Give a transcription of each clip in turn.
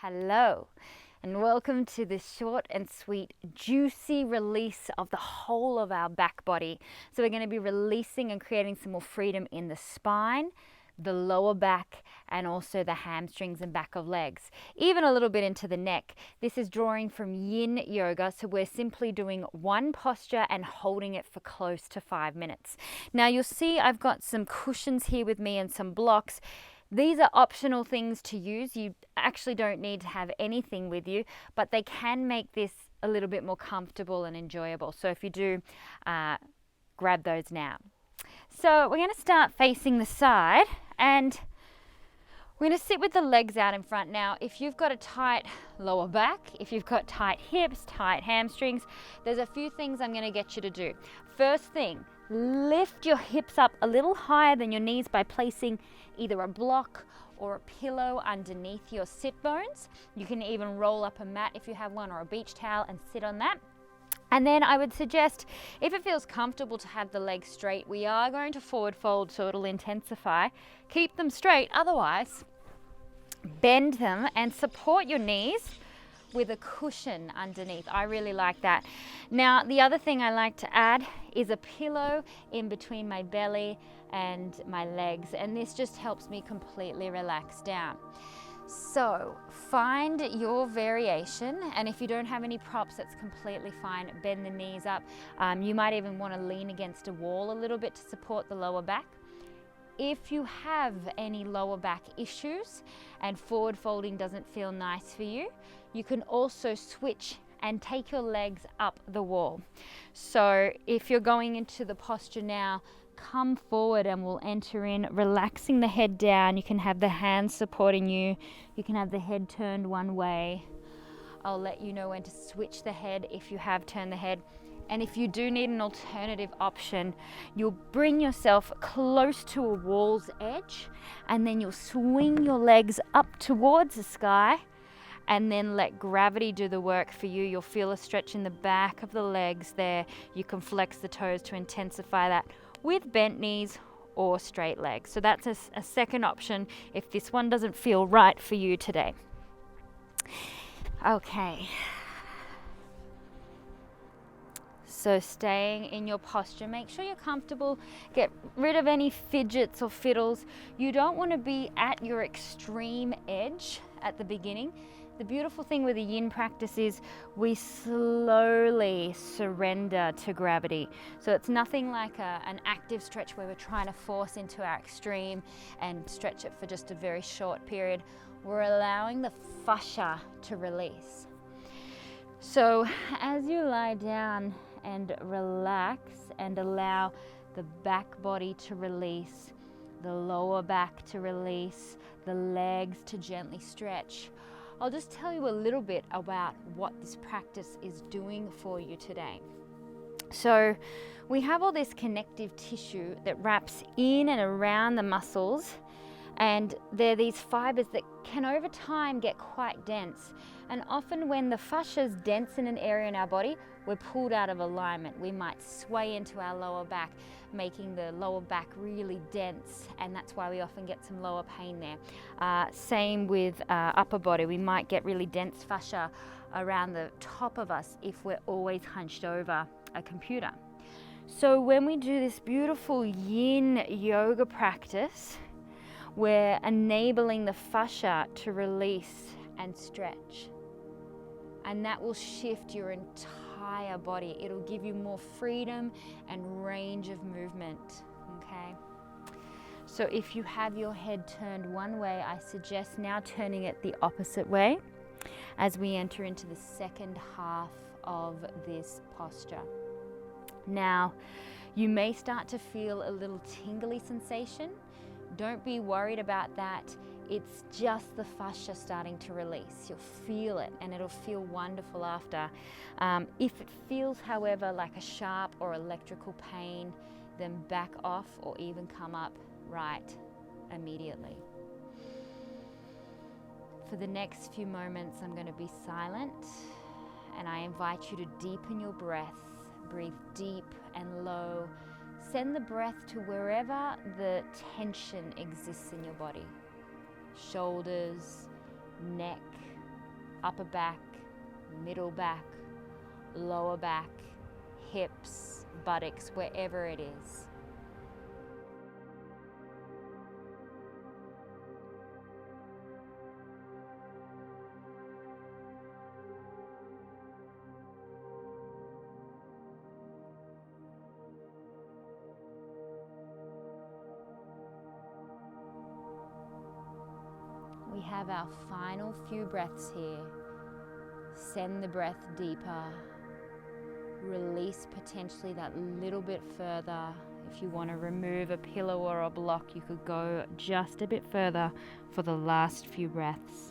Hello, and welcome to this short and sweet, juicy release of the whole of our back body. So we're going to be releasing and creating some more freedom in the spine, the lower back, and also the hamstrings and back of legs, even a little bit into the neck. This is drawing from yin yoga, so we're simply doing one posture and holding it for close to 5 minutes. Now you'll see I've got some cushions here with me and some blocks. These are optional things to use. You actually don't need to have anything with you, but they can make this a little bit more comfortable and enjoyable. So if you do, grab those now. So we're going to start facing the side, and we're going to sit with the legs out in front. Now, if you've got a tight lower back, if you've got tight hips, tight hamstrings, there's a few things I'm going to get you to do. First thing, lift your hips up a little higher than your knees by placing either a block or a pillow underneath your sit bones. You can even roll up a mat if you have one, or a beach towel, and sit on that. And then I would suggest, if it feels comfortable to have the legs straight, we are going to forward fold, so it'll intensify. Keep them straight, otherwise bend them and support your knees with a cushion underneath. I really like that. Now, the other thing I like to add is a pillow in between my belly and my legs, and this just helps me completely relax down. So find your variation, and if you don't have any props, that's completely fine. Bend the knees up. You might even want to lean against a wall a little bit to support the lower back. If you have any lower back issues and forward folding doesn't feel nice for you, you can also switch and take your legs up the wall. So if you're going into the posture now, come forward and we'll enter in, relaxing the head down. You can have the hands supporting you. You can have the head turned one way. I'll let you know when to switch the head if you have turned the head. And if you do need an alternative option, you'll bring yourself close to a wall's edge, and then you'll swing your legs up towards the sky, and then let gravity do the work for you. You'll feel a stretch in the back of the legs there. You can flex the toes to intensify that with bent knees or straight legs. So that's a second option if this one doesn't feel right for you today. Okay. So staying in your posture, make sure you're comfortable. Get rid of any fidgets or fiddles. You don't want to be at your extreme edge at the beginning. The beautiful thing with the yin practice is we slowly surrender to gravity. So it's nothing like an active stretch where we're trying to force into our extreme and stretch it for just a very short period. We're allowing the fascia to release. So as you lie down and relax and allow the back body to release, the lower back to release, the legs to gently stretch, I'll just tell you a little bit about what this practice is doing for you today. So we have all this connective tissue that wraps in and around the muscles, and they're these fibers that can over time get quite dense. And often when the fascia is dense in an area in our body, we're pulled out of alignment. We might sway into our lower back, making the lower back really dense, and that's why we often get some lower pain there. Same with upper body. We might get really dense fascia around the top of us if we're always hunched over a computer. So when we do this beautiful yin yoga practice, we're enabling the fascia to release and stretch. And that will shift your entire body. It'll give you more freedom and range of movement, okay? So if you have your head turned one way, I suggest now turning it the opposite way as we enter into the second half of this posture. Now, you may start to feel a little tingly sensation. Don't be worried about that. It's just the fascia starting to release. You'll feel it, and it'll feel wonderful after. If it feels, however, like a sharp or electrical pain, then back off or even come up right immediately. For the next few moments, I'm going to be silent, and I invite you to deepen your breath. Breathe deep and low. Send the breath to wherever the tension exists in your body. Shoulders, neck, upper back, middle back, lower back, hips, buttocks, wherever it is. We have our final few breaths here. Send the breath deeper. Release potentially that little bit further. If you want to remove a pillow or a block, you could go just a bit further for the last few breaths.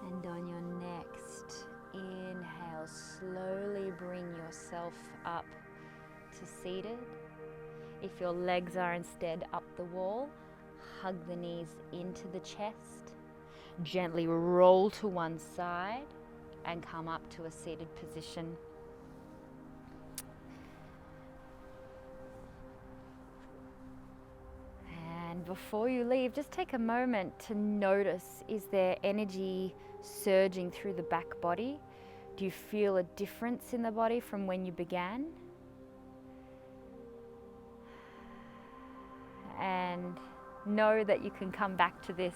And on your next inhale, slowly bring yourself up to seated. If your legs are instead up the wall, hug the knees into the chest. Gently roll to one side and come up to a seated position. And before you leave, just take a moment to notice, is there energy surging through the back body? Do you feel a difference in the body from when you began? And know that you can come back to this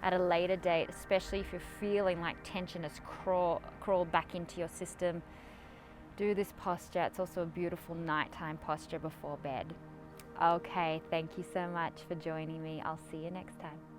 at a later date, especially if you're feeling like tension has crawled back into your system. Do this posture. It's also a beautiful nighttime posture before bed. Okay, thank you so much for joining me. I'll see you next time.